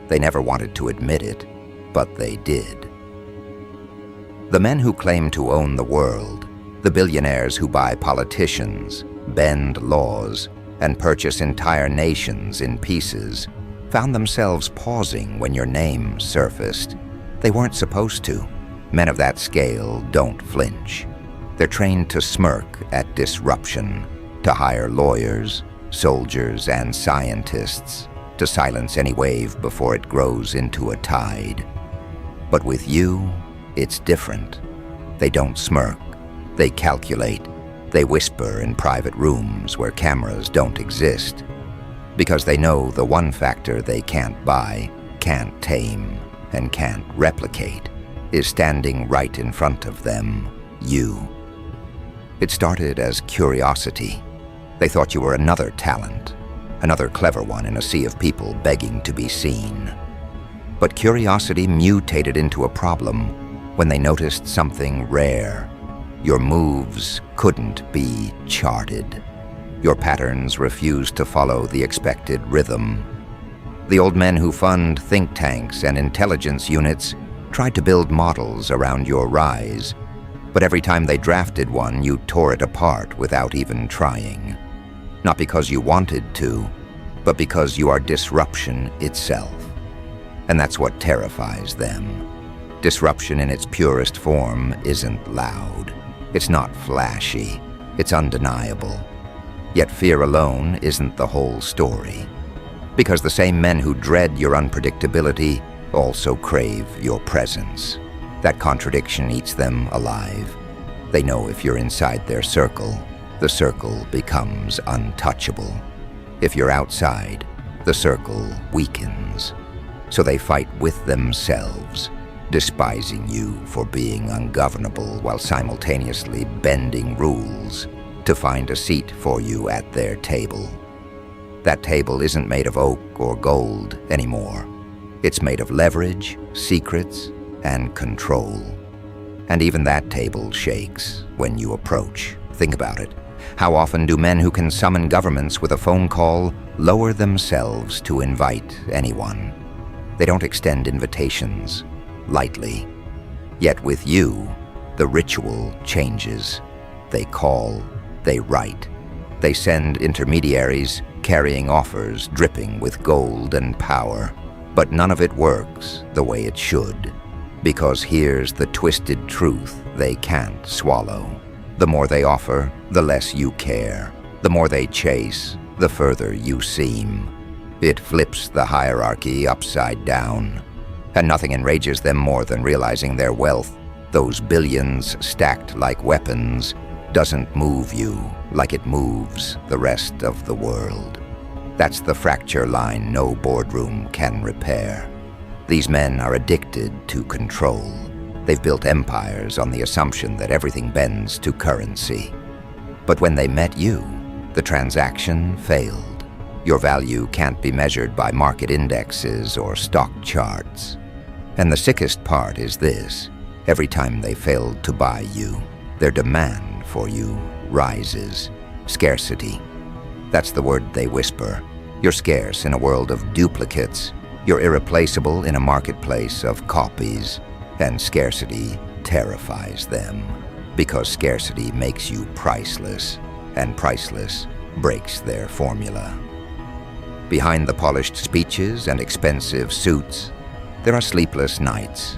They never wanted to admit it, but they did. The men who claim to own the world, the billionaires who buy politicians, bend laws, and purchase entire nations in pieces, found themselves pausing when your name surfaced. They weren't supposed to. Men of that scale don't flinch. They're trained to smirk at disruption, to hire lawyers, soldiers, and scientists, to silence any wave before it grows into a tide. But with you, it's different. They don't smirk. They calculate. They whisper in private rooms where cameras don't exist. Because they know the one factor they can't buy, can't tame, and can't replicate is standing right in front of them, you. It started as curiosity. They thought you were another talent, another clever one in a sea of people begging to be seen. But curiosity mutated into a problem when they noticed something rare. Your moves couldn't be charted. Your patterns refused to follow the expected rhythm. The old men who fund think tanks and intelligence units tried to build models around your rise, but every time they drafted one, you tore it apart without even trying. Not because you wanted to, but because you are disruption itself. And that's what terrifies them. Disruption in its purest form isn't loud. It's not flashy. It's undeniable. Yet fear alone isn't the whole story. Because the same men who dread your unpredictability also crave your presence. That contradiction eats them alive. They know if you're inside their circle, the circle becomes untouchable. If you're outside, the circle weakens. So they fight with themselves, despising you for being ungovernable while simultaneously bending rules to find a seat for you at their table. That table isn't made of oak or gold anymore. It's made of leverage, secrets, and control. And even that table shakes when you approach. Think about it. How often do men who can summon governments with a phone call lower themselves to invite anyone? They don't extend invitations lightly. Yet with you, the ritual changes. They call, they write. They send intermediaries carrying offers dripping with gold and power. But none of it works the way it should. Because here's the twisted truth they can't swallow. The more they offer, the less you care. The more they chase, the further you seem. It flips the hierarchy upside down. And nothing enrages them more than realizing their wealth, those billions stacked like weapons, doesn't move you like it moves the rest of the world. That's the fracture line no boardroom can repair. These men are addicted to control. They've built empires on the assumption that everything bends to currency. But when they met you, the transaction failed. Your value can't be measured by market indexes or stock charts. And the sickest part is this: every time they failed to buy you, their demand for you rises. Scarcity. That's the word they whisper. You're scarce in a world of duplicates. You're irreplaceable in a marketplace of copies. And scarcity terrifies them, because scarcity makes you priceless, and priceless breaks their formula. Behind the polished speeches and expensive suits, there are sleepless nights.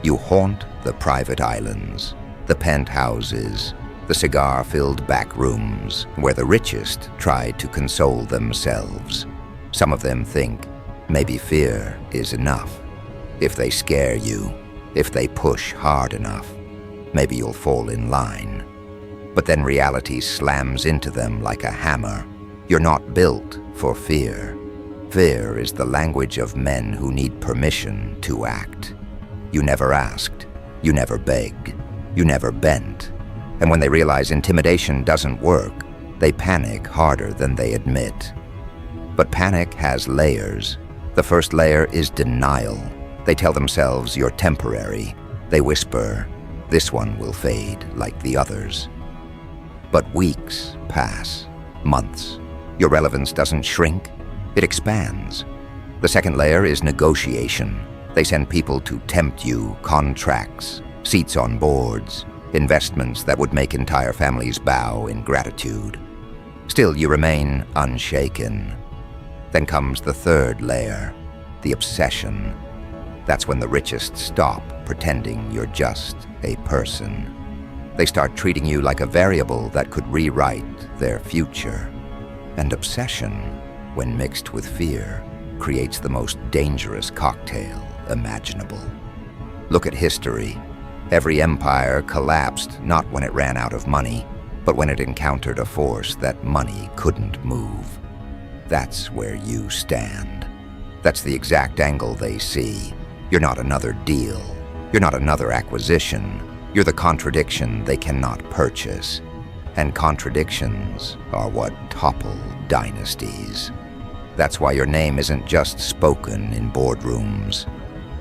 You haunt the private islands, the penthouses, the cigar-filled back rooms where the richest try to console themselves. Some of them think maybe fear is enough. If they scare you, if they push hard enough, maybe you'll fall in line. But then reality slams into them like a hammer. You're not built for fear. Fear is the language of men who need permission to act. You never asked, you never begged, you never bent. And when they realize intimidation doesn't work, they panic harder than they admit. But panic has layers. The first layer is denial. They tell themselves you're temporary. They whisper, this one will fade like the others. But weeks pass, months. Your relevance doesn't shrink, it expands. The second layer is negotiation. They send people to tempt you, contracts, seats on boards, investments that would make entire families bow in gratitude. Still, you remain unshaken. Then comes the third layer, the obsession. That's when the richest stop pretending you're just a person. They start treating you like a variable that could rewrite their future. And obsession, when mixed with fear, creates the most dangerous cocktail imaginable. Look at history. Every empire collapsed not when it ran out of money, but when it encountered a force that money couldn't move. That's where you stand. That's the exact angle they see. You're not another deal. You're not another acquisition. You're the contradiction they cannot purchase. And contradictions are what topple dynasties. That's why your name isn't just spoken in boardrooms.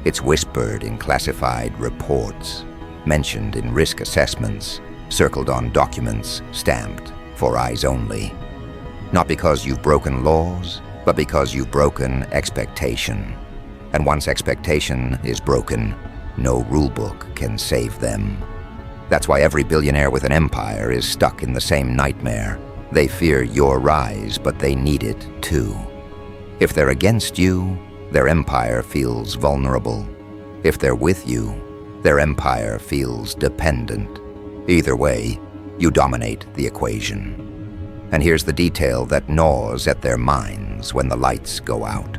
It's whispered in classified reports, mentioned in risk assessments, circled on documents stamped for eyes only. Not because you've broken laws, but because you've broken expectation. And once expectation is broken, no rulebook can save them. That's why every billionaire with an empire is stuck in the same nightmare. They fear your rise, but they need it too. If they're against you, their empire feels vulnerable. If they're with you, their empire feels dependent. Either way, you dominate the equation. And here's the detail that gnaws at their minds when the lights go out.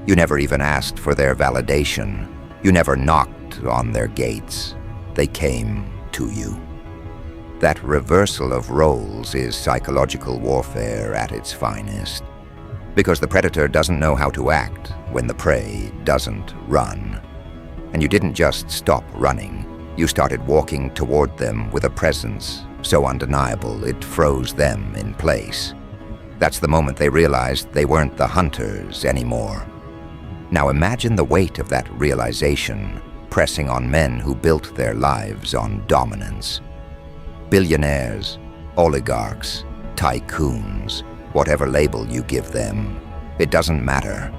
You never even asked for their validation. You never knocked on their gates. They came to you. That reversal of roles is psychological warfare at its finest. Because the predator doesn't know how to act when the prey doesn't run. And you didn't just stop running. You started walking toward them with a presence so undeniable it froze them in place. That's the moment they realized they weren't the hunters anymore. Now imagine the weight of that realization pressing on men who built their lives on dominance. Billionaires, oligarchs, tycoons, whatever label you give them, it doesn't matter.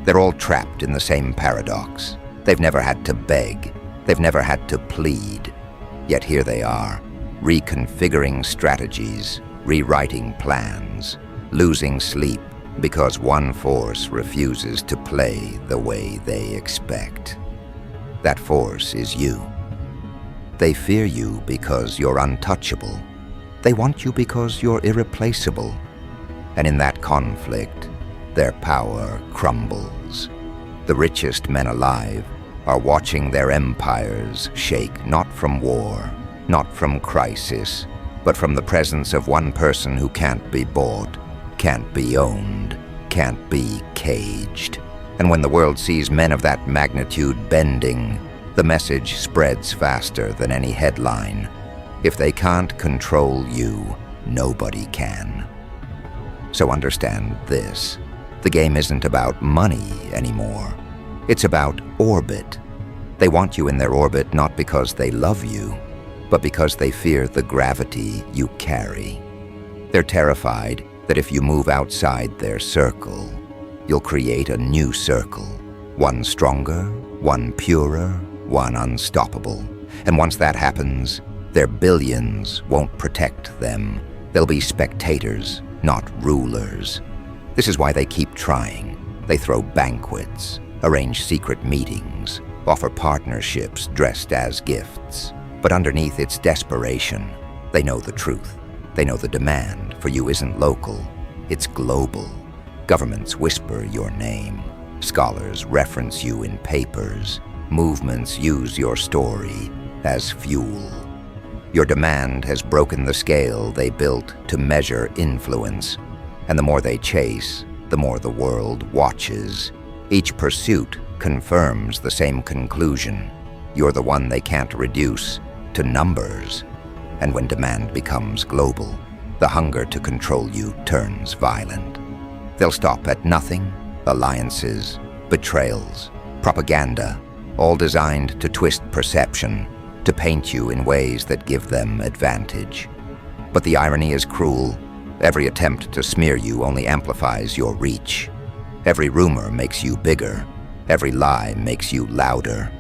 They're all trapped in the same paradox. They've never had to beg. They've never had to plead. Yet here they are, reconfiguring strategies, rewriting plans, losing sleep because one force refuses to play the way they expect. That force is you. They fear you because you're untouchable. They want you because you're irreplaceable. And in that conflict, their power crumbles. The richest men alive are watching their empires shake not from war, not from crisis, but from the presence of one person who can't be bought, can't be owned, can't be caged. And when the world sees men of that magnitude bending, the message spreads faster than any headline. If they can't control you, nobody can. So understand this. The game isn't about money anymore. It's about orbit. They want you in their orbit not because they love you, but because they fear the gravity you carry. They're terrified that if you move outside their circle, you'll create a new circle, one stronger, one purer, one unstoppable. And once that happens, their billions won't protect them. They'll be spectators, not rulers. This is why they keep trying. They throw banquets, arrange secret meetings, offer partnerships dressed as gifts. But underneath it's desperation. They know the truth. They know the demand for you isn't local, it's global. Governments whisper your name. Scholars reference you in papers. Movements use your story as fuel. Your demand has broken the scale they built to measure influence. And the more they chase, the more the world watches. Each pursuit confirms the same conclusion. You're the one they can't reduce to numbers. And when demand becomes global, the hunger to control you turns violent. They'll stop at nothing, alliances, betrayals, propaganda, all designed to twist perception, to paint you in ways that give them advantage. But the irony is cruel. Every attempt to smear you only amplifies your reach. Every rumor makes you bigger. Every lie makes you louder.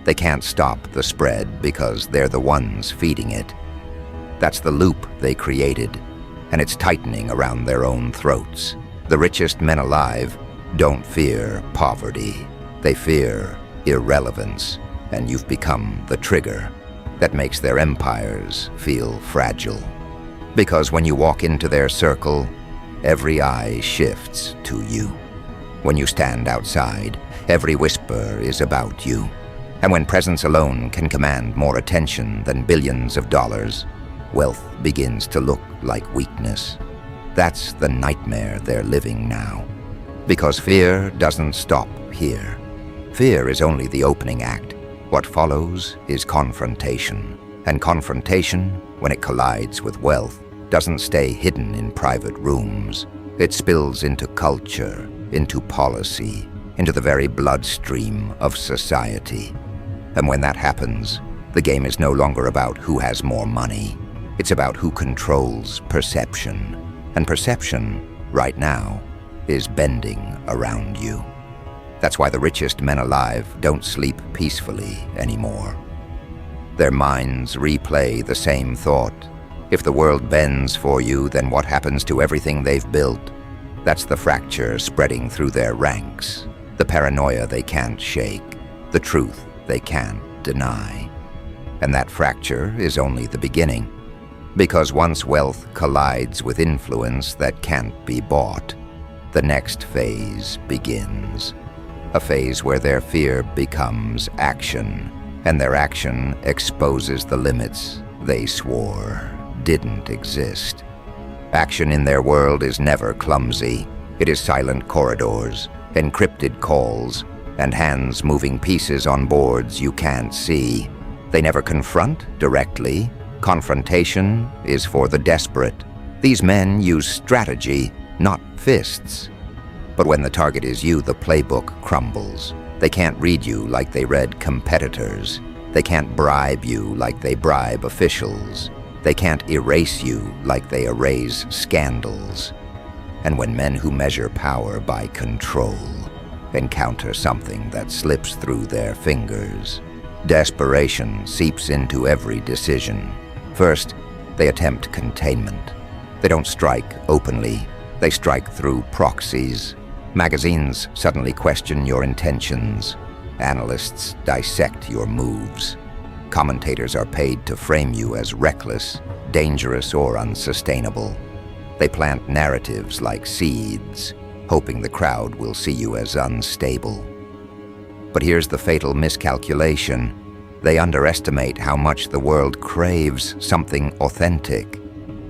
They can't stop the spread because they're the ones feeding it. That's the loop they created, and it's tightening around their own throats. The richest men alive don't fear poverty. They fear irrelevance, and you've become the trigger that makes their empires feel fragile. Because when you walk into their circle, every eye shifts to you. When you stand outside, every whisper is about you. And when presence alone can command more attention than billions of dollars, wealth begins to look like weakness. That's the nightmare they're living now. Because fear doesn't stop here. Fear is only the opening act. What follows is confrontation. And confrontation, when it collides with wealth, doesn't stay hidden in private rooms. It spills into culture, into policy, into the very bloodstream of society. And when that happens, the game is no longer about who has more money. It's about who controls perception. And perception, right now, is bending around you. That's why the richest men alive don't sleep peacefully anymore. Their minds replay the same thought. If the world bends for you, then what happens to everything they've built? That's the fracture spreading through their ranks, the paranoia they can't shake, the truth they can't deny. And that fracture is only the beginning. Because once wealth collides with influence that can't be bought, the next phase begins. A phase where their fear becomes action, and their action exposes the limits they swore didn't exist. Action in their world is never clumsy. It is silent corridors, encrypted calls, and hands moving pieces on boards you can't see. They never confront directly. Confrontation is for the desperate. These men use strategy, not fists. But when the target is you, the playbook crumbles. They can't read you like they read competitors. They can't bribe you like they bribe officials. They can't erase you like they erase scandals. And when men who measure power by control encounter something that slips through their fingers, desperation seeps into every decision. First, they attempt containment. They don't strike openly. They strike through proxies. Magazines suddenly question your intentions. Analysts dissect your moves. Commentators are paid to frame you as reckless, dangerous, or unsustainable. They plant narratives like seeds, hoping the crowd will see you as unstable. But here's the fatal miscalculation. They underestimate how much the world craves something authentic.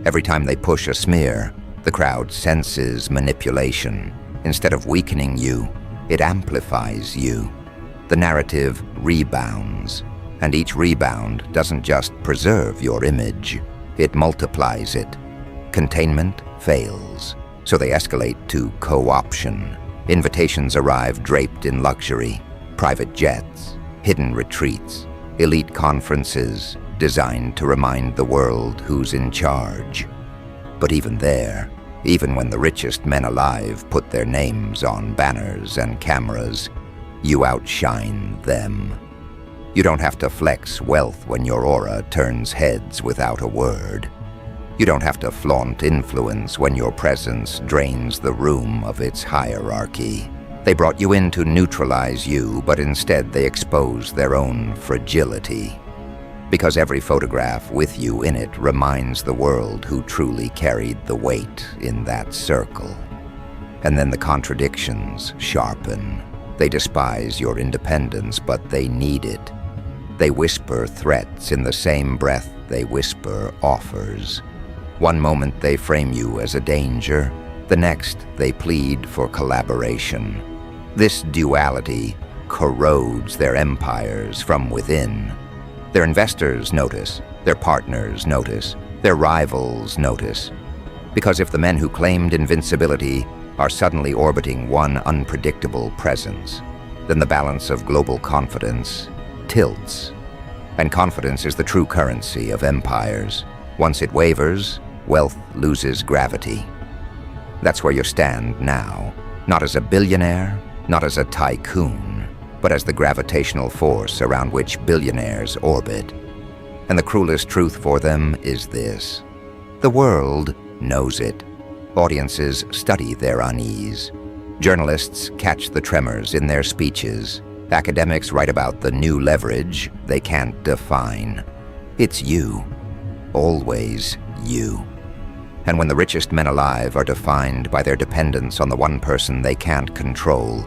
Every time they push a smear, the crowd senses manipulation. Instead of weakening you, it amplifies you. The narrative rebounds, and each rebound doesn't just preserve your image, it multiplies it. Containment fails, so they escalate to co-option. Invitations arrive draped in luxury, private jets, hidden retreats, elite conferences designed to remind the world who's in charge. But even there, even when the richest men alive put their names on banners and cameras, you outshine them. You don't have to flex wealth when your aura turns heads without a word. You don't have to flaunt influence when your presence drains the room of its hierarchy. They brought you in to neutralize you, but instead they expose their own fragility. Because every photograph with you in it reminds the world who truly carried the weight in that circle. And then the contradictions sharpen. They despise your independence, but they need it. They whisper threats in the same breath they whisper offers. One moment they frame you as a danger, the next they plead for collaboration. This duality corrodes their empires from within. Their investors notice, their partners notice, their rivals notice. Because if the men who claimed invincibility are suddenly orbiting one unpredictable presence, then the balance of global confidence tilts. And confidence is the true currency of empires. Once it wavers, wealth loses gravity. That's where you stand now, Not as a billionaire, not as a tycoon, but as the gravitational force around which billionaires orbit. And the cruelest truth for them is this: the world knows it. Audiences study their unease. Journalists catch the tremors in their speeches. Academics write about the new leverage they can't define. It's you. Always you. And when the richest men alive are defined by their dependence on the one person they can't control,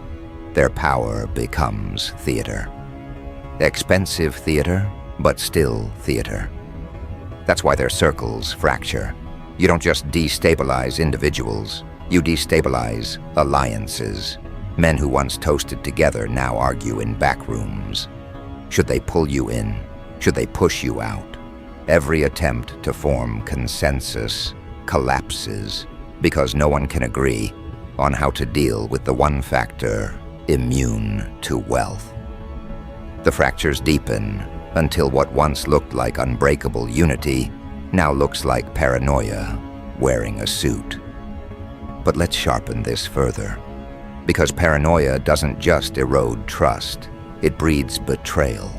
their power becomes theater. Expensive theater, but still theater. That's why their circles fracture. You don't just destabilize individuals, you destabilize alliances. Men who once toasted together now argue in back rooms. Should they pull you in? Should they push you out? Every attempt to form consensus collapses because no one can agree on how to deal with the one factor immune to wealth. The fractures deepen until what once looked like unbreakable unity now looks like paranoia wearing a suit. But let's sharpen this further, because paranoia doesn't just erode trust, it breeds betrayal.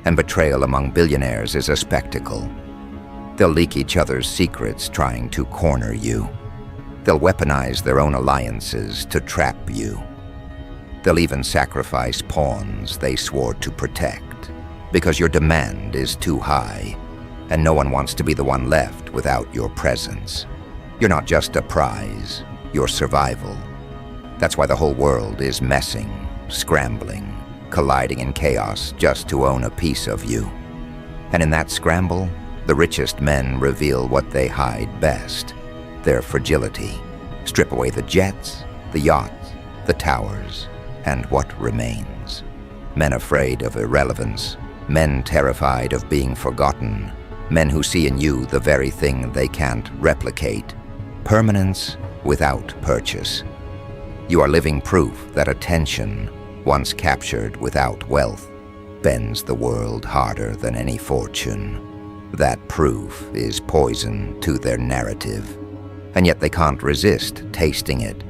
And betrayal among billionaires is a spectacle. They'll leak each other's secrets trying to corner you. They'll weaponize their own alliances to trap you. They'll even sacrifice pawns they swore to protect, because your demand is too high, and no one wants to be the one left without your presence. You're not just a prize, you're survival. That's why the whole world is messing, scrambling, colliding in chaos just to own a piece of you. And in that scramble, the richest men reveal what they hide best: their fragility. Strip away the jets, the yachts, the towers, and what remains? Men afraid of irrelevance, men terrified of being forgotten, men who see in you the very thing they can't replicate: permanence without purchase. You are living proof that attention, once captured without wealth, bends the world harder than any fortune. That proof is poison to their narrative, and yet they can't resist tasting it.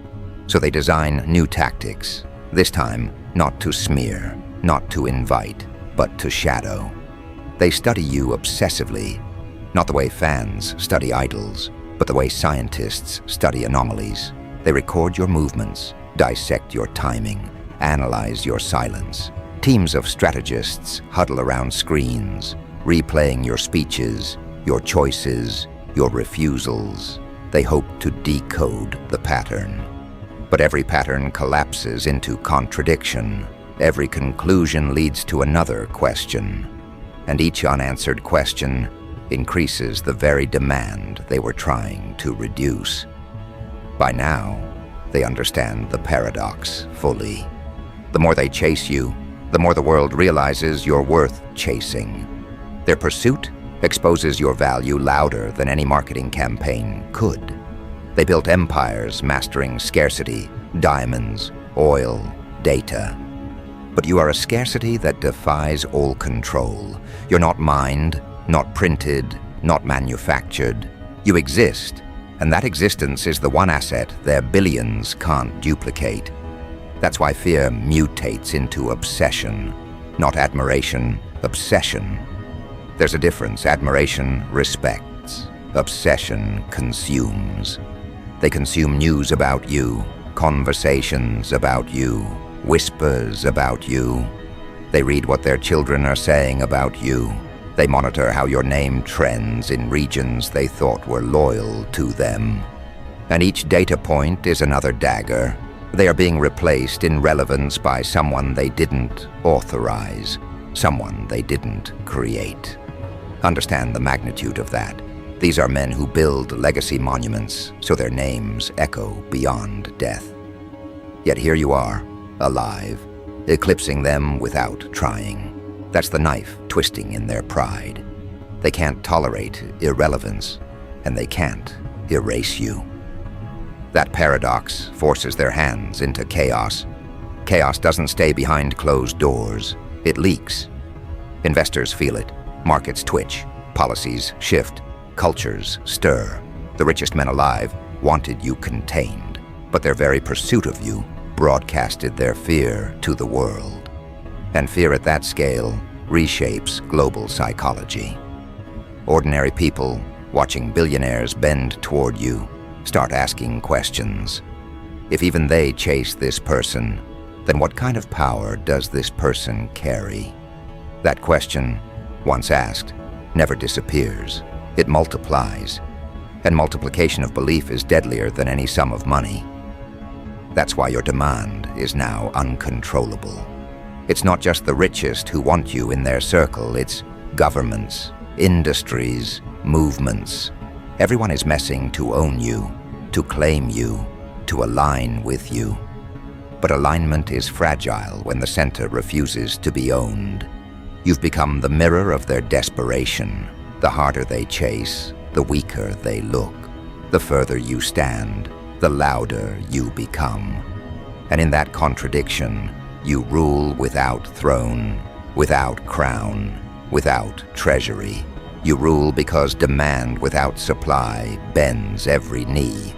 So they design new tactics, this time not to smear, not to invite, but to shadow. They study you obsessively, not the way fans study idols, but the way scientists study anomalies. They record your movements, dissect your timing, analyze your silence. Teams of strategists huddle around screens, replaying your speeches, your choices, your refusals. They hope to decode the pattern. But every pattern collapses into contradiction. Every conclusion leads to another question. And each unanswered question increases the very demand they were trying to reduce. By now, they understand the paradox fully. The more they chase you, the more the world realizes you're worth chasing. Their pursuit exposes your value louder than any marketing campaign could. They built empires mastering scarcity, diamonds, oil, data. But you are a scarcity that defies all control. You're not mined, not printed, not manufactured. You exist, and that existence is the one asset their billions can't duplicate. That's why fear mutates into obsession. Not admiration, obsession. There's a difference. Admiration respects. Obsession consumes. They consume news about you, conversations about you, whispers about you. They read what their children are saying about you. They monitor how your name trends in regions they thought were loyal to them. And each data point is another dagger. They are being replaced in relevance by someone they didn't authorize, someone they didn't create. Understand the magnitude of that. These are men who build legacy monuments so their names echo beyond death. Yet here you are, alive, eclipsing them without trying. That's the knife twisting in their pride. They can't tolerate irrelevance, and they can't erase you. That paradox forces their hands into chaos. Chaos doesn't stay behind closed doors. It leaks. Investors feel it. Markets twitch. Policies shift. Cultures stir. The richest men alive wanted you contained. but their very pursuit of you broadcasted their fear to the world. And fear at that scale reshapes global psychology. Ordinary people, watching billionaires bend toward you, start asking questions. If even they chase this person, then what kind of power does this person carry? That question, once asked, never disappears. It multiplies. And multiplication of belief is deadlier than any sum of money. That's why your demand is now uncontrollable. It's not just the richest who want you in their circle, it's governments, industries, movements. Everyone is messing to own you, to claim you, to align with you. But alignment is fragile when the center refuses to be owned. You've become the mirror of their desperation. The harder they chase, the weaker they look. The further you stand, the louder you become. And in that contradiction, you rule without throne, without crown, without treasury. You rule because demand without supply bends every knee.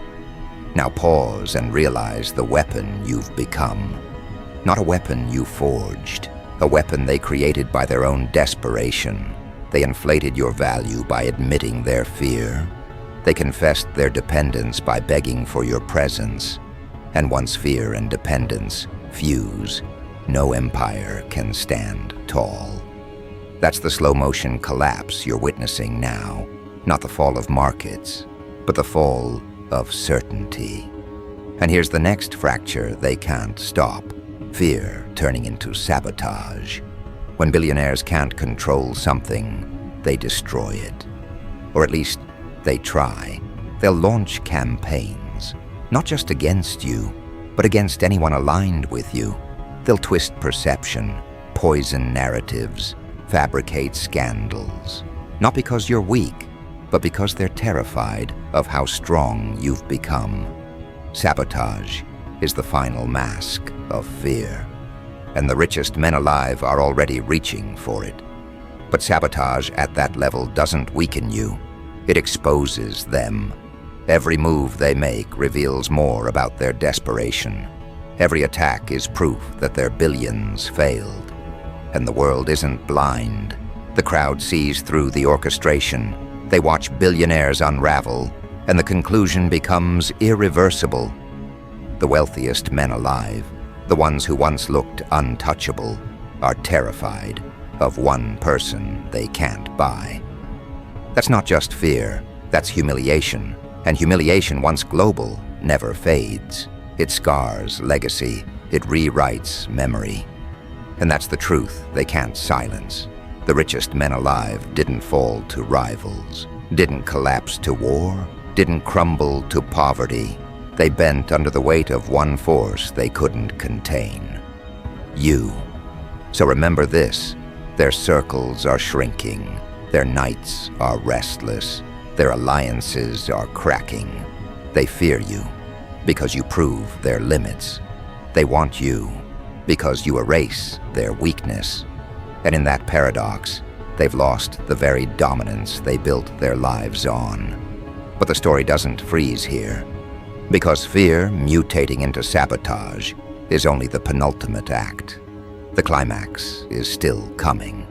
Now pause and realize the weapon you've become. Not a weapon you forged, a weapon they created by their own desperation. They inflated your value by admitting their fear. They confessed their dependence by begging for your presence. And once fear and dependence fuse, no empire can stand tall. That's the slow-motion collapse you're witnessing now. Not the fall of markets, but the fall of certainty. And here's the next fracture they can't stop. Fear turning into sabotage. When billionaires can't control something, they destroy it. Or at least, they try. They'll launch campaigns, not just against you, but against anyone aligned with you. They'll twist perception, poison narratives, fabricate scandals. Not because you're weak, but because they're terrified of how strong you've become. Sabotage is the final mask of fear. And the richest men alive are already reaching for it. But sabotage at that level doesn't weaken you. It exposes them. Every move they make reveals more about their desperation. Every attack is proof that their billions failed. And the world isn't blind. The crowd sees through the orchestration. They watch billionaires unravel, and the conclusion becomes irreversible. The wealthiest men alive, the ones who once looked untouchable, are terrified of one person they can't buy. That's not just fear, that's humiliation. And humiliation, once global, never fades. It scars legacy, it rewrites memory. And that's the truth they can't silence. The richest men alive didn't fall to rivals, didn't collapse to war, didn't crumble to poverty. They bent under the weight of one force they couldn't contain. You. So remember this, their circles are shrinking, their nights are restless, their alliances are cracking. They fear you because you prove their limits. They want you because you erase their weakness. And in that paradox, they've lost the very dominance they built their lives on. But the story doesn't freeze here, because fear mutating into sabotage is only the penultimate act. The climax is still coming.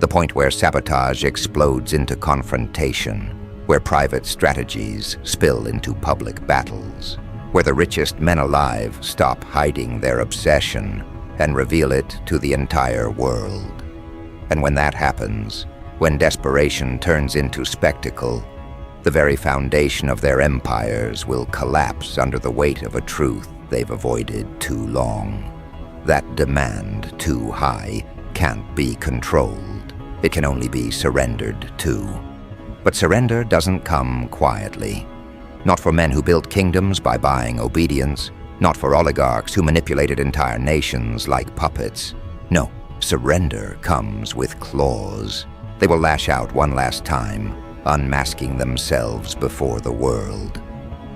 The point where sabotage explodes into confrontation, where private strategies spill into public battles, where the richest men alive stop hiding their obsession and reveal it to the entire world. And when that happens, when desperation turns into spectacle, the very foundation of their empires will collapse under the weight of a truth they've avoided too long. That demand too high can't be controlled. It can only be surrendered to. But surrender doesn't come quietly. Not for men who built kingdoms by buying obedience, not for oligarchs who manipulated entire nations like puppets. No, surrender comes with claws. They will lash out one last time, unmasking themselves before the world.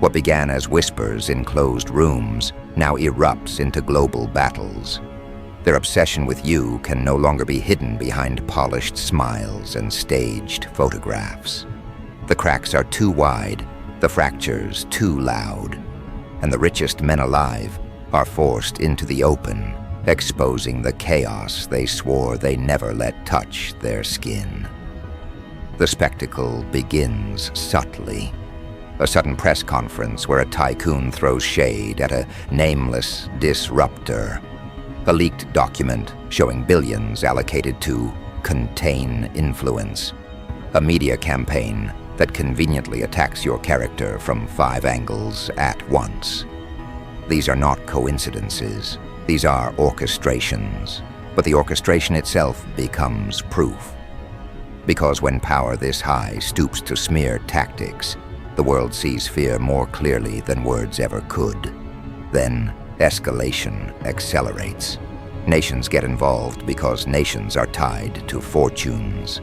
What began as whispers in closed rooms now erupts into global battles. Their obsession with you can no longer be hidden behind polished smiles and staged photographs. The cracks are too wide, the fractures too loud. and the richest men alive are forced into the open, exposing the chaos they swore they never let touch their skin. The spectacle begins subtly. A sudden press conference where a tycoon throws shade at a nameless disruptor. A leaked document showing billions allocated to contain influence. A media campaign that conveniently attacks your character from 5 angles at once. These are not coincidences. These are orchestrations. But the orchestration itself becomes proof. Because when power this high stoops to smear tactics, the world sees fear more clearly than words ever could. Then, escalation accelerates. Nations get involved because nations are tied to fortunes.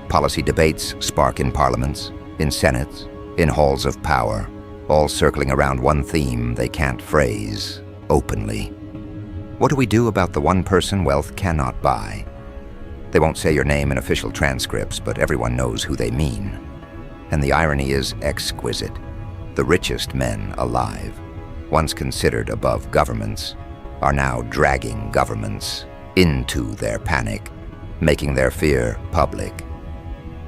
Policy debates spark in parliaments, in senates, in halls of power, all circling around one theme they can't phrase openly. What do we do about the one person wealth cannot buy? They won't say your name in official transcripts, but everyone knows who they mean. And the irony is exquisite. The richest men alive, once considered above governments, are now dragging governments into their panic, making their fear public.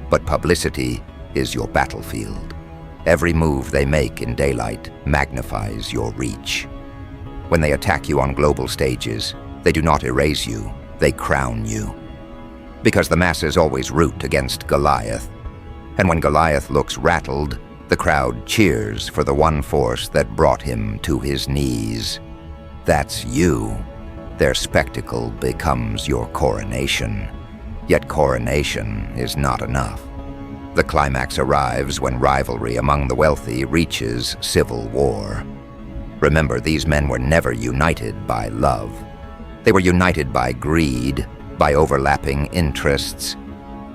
But publicity is your battlefield. Every move they make in daylight magnifies your reach. When they attack you on global stages, they do not erase you, they crown you. Because the masses always root against Goliath. And when Goliath looks rattled, the crowd cheers for the one force that brought him to his knees. That's you. Their spectacle becomes your coronation. Yet coronation is not enough. The climax arrives when rivalry among the wealthy reaches civil war. Remember, these men were never united by love. They were united by greed, by overlapping interests.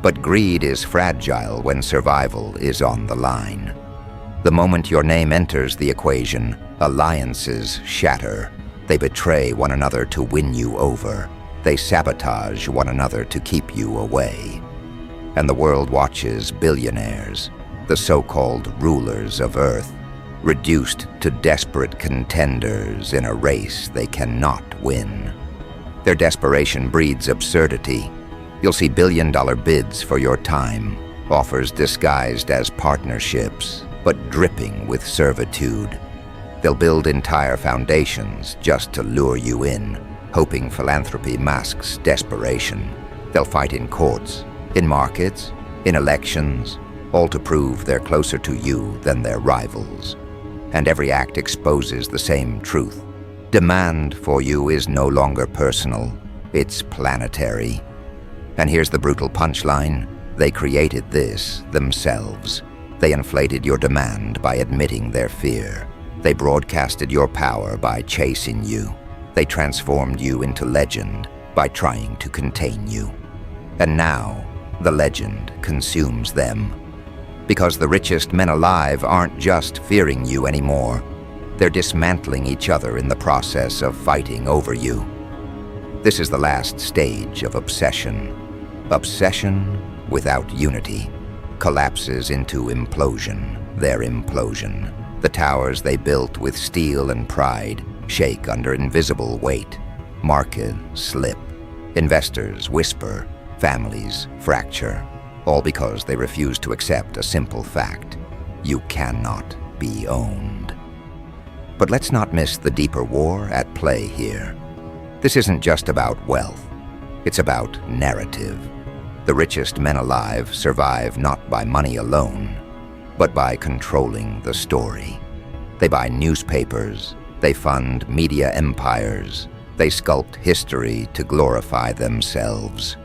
But greed is fragile when survival is on the line. The moment your name enters the equation, alliances shatter. They betray one another to win you over. They sabotage one another to keep you away. And the world watches billionaires, the so-called rulers of Earth, reduced to desperate contenders in a race they cannot win. Their desperation breeds absurdity. You'll see billion-dollar bids for your time, offers disguised as partnerships, but dripping with servitude. They'll build entire foundations just to lure you in, hoping philanthropy masks desperation. They'll fight in courts, in markets, in elections, all to prove they're closer to you than their rivals. And every act exposes the same truth. Demand for you is no longer personal, it's planetary. And here's the brutal punchline. They created this themselves. They inflated your demand by admitting their fear. They broadcasted your power by chasing you. They transformed you into legend by trying to contain you. And now, the legend consumes them. Because the richest men alive aren't just fearing you anymore. They're dismantling each other in the process of fighting over you. This is the last stage of obsession. Obsession without unity collapses into implosion, their implosion. The towers they built with steel and pride shake under invisible weight. Markets slip. Investors whisper. Families fracture. All because they refuse to accept a simple fact. You cannot be owned. But let's not miss the deeper war at play here. This isn't just about wealth. It's about narrative. The richest men alive survive not by money alone, but by controlling the story. They buy newspapers, they fund media empires, they sculpt history to glorify themselves.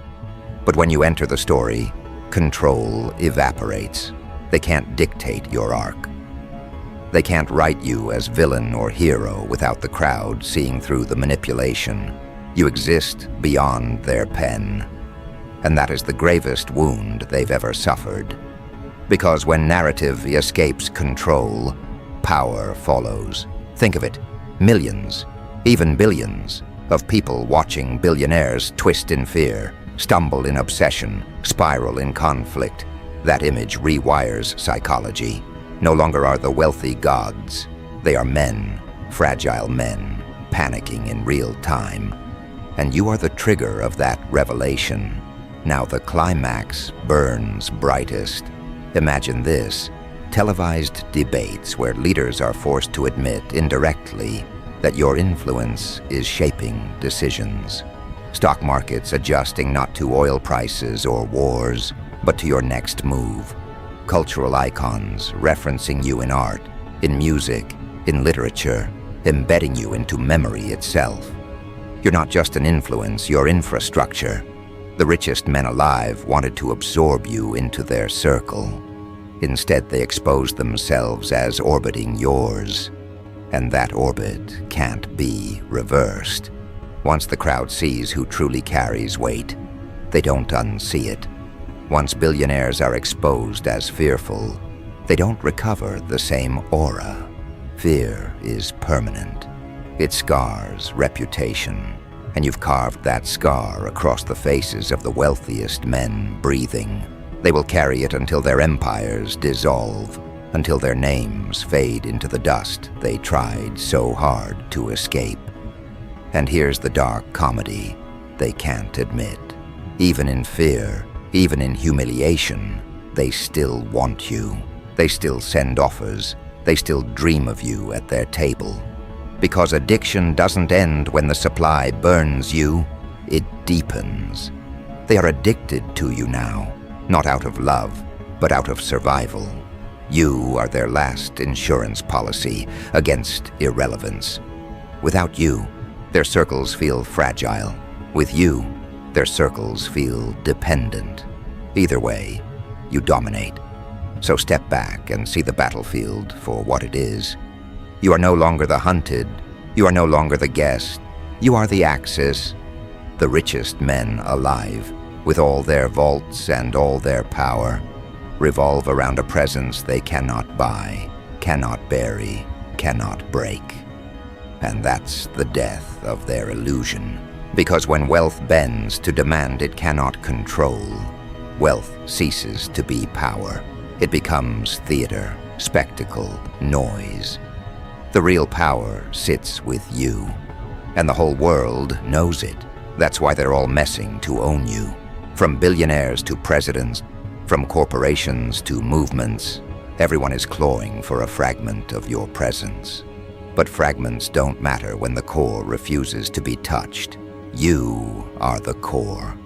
But when you enter the story, control evaporates. They can't dictate your arc. They can't write you as villain or hero without the crowd seeing through the manipulation. You exist beyond their pen. And that is the gravest wound they've ever suffered. Because when narrative escapes control, power follows. Think of it, millions, even billions, of people watching billionaires twist in fear, stumble in obsession, spiral in conflict. That image rewires psychology. No longer are the wealthy gods. They are men, fragile men, panicking in real time. And you are the trigger of that revelation. Now the climax burns brightest. Imagine this: televised debates where leaders are forced to admit indirectly that your influence is shaping decisions. Stock markets adjusting not to oil prices or wars, but to your next move. Cultural icons referencing you in art, in music, in literature, embedding you into memory itself. You're not just an influence, you're infrastructure. The richest men alive wanted to absorb you into their circle. Instead, they exposed themselves as orbiting yours. And that orbit can't be reversed. Once the crowd sees who truly carries weight, they don't unsee it. Once billionaires are exposed as fearful, they don't recover the same aura. Fear is permanent. It scars reputation, and you've carved that scar across the faces of the wealthiest men breathing. They will carry it until their empires dissolve, until their names fade into the dust they tried so hard to escape. And here's the dark comedy they can't admit. Even in fear, even in humiliation, they still want you. They still send offers. They still dream of you at their table. Because addiction doesn't end when the supply burns you, it deepens. They are addicted to you now, not out of love, but out of survival. You are their last insurance policy against irrelevance. Without you, their circles feel fragile. With you, their circles feel dependent. Either way, you dominate. So step back and see the battlefield for what it is. You are no longer the hunted. You are no longer the guest. You are the axis. The richest men alive, with all their vaults and all their power, revolve around a presence they cannot buy, cannot bury, cannot break. And that's the death of their illusion. Because when wealth bends to demand it cannot control, wealth ceases to be power. It becomes theater, spectacle, noise. The real power sits with you, and the whole world knows it. That's why they're all messing to own you. From billionaires to presidents, from corporations to movements, everyone is clawing for a fragment of your presence. But fragments don't matter when the core refuses to be touched. You are the core,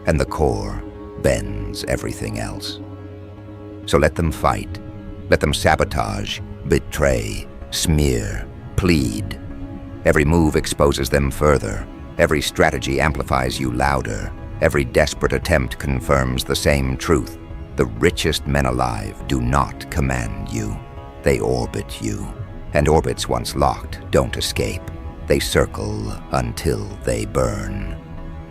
and the core bends everything else. So let them fight. Let them sabotage, betray, smear, plead. Every move exposes them further. Every strategy amplifies you louder. Every desperate attempt confirms the same truth. The richest men alive do not command you. They orbit you. And orbits once locked don't escape. They circle until they burn.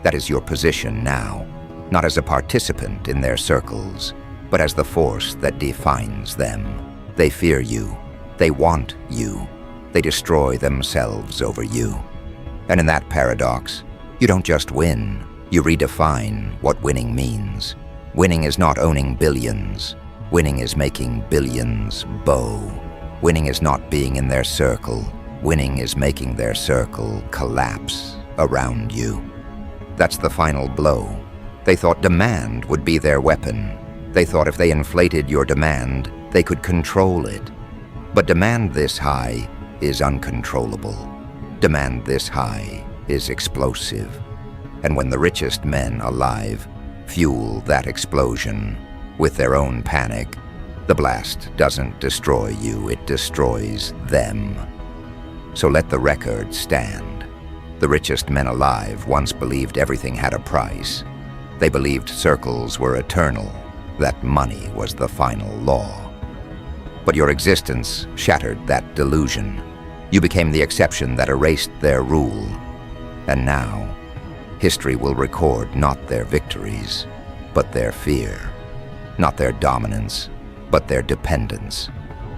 That is your position now, not as a participant in their circles, but as the force that defines them. They fear you. They want you. They destroy themselves over you. And in that paradox, you don't just win, you redefine what winning means. Winning is not owning billions. Winning is making billions bow. Winning is not being in their circle. Winning is making their circle collapse around you. That's the final blow. They thought demand would be their weapon. They thought if they inflated your demand, they could control it. But demand this high is uncontrollable. Demand this high is explosive. And when the richest men alive fuel that explosion with their own panic, the blast doesn't destroy you, it destroys them. So let the record stand. The richest men alive once believed everything had a price. They believed circles were eternal, that money was the final law. But your existence shattered that delusion. You became the exception that erased their rule. And now, history will record not their victories, but their fear. Not their dominance, but their dependence.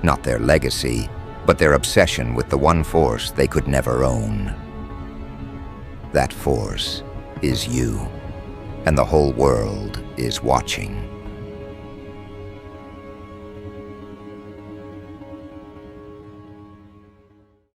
Not their legacy, but their obsession with the one force they could never own. That force is you, and the whole world is watching.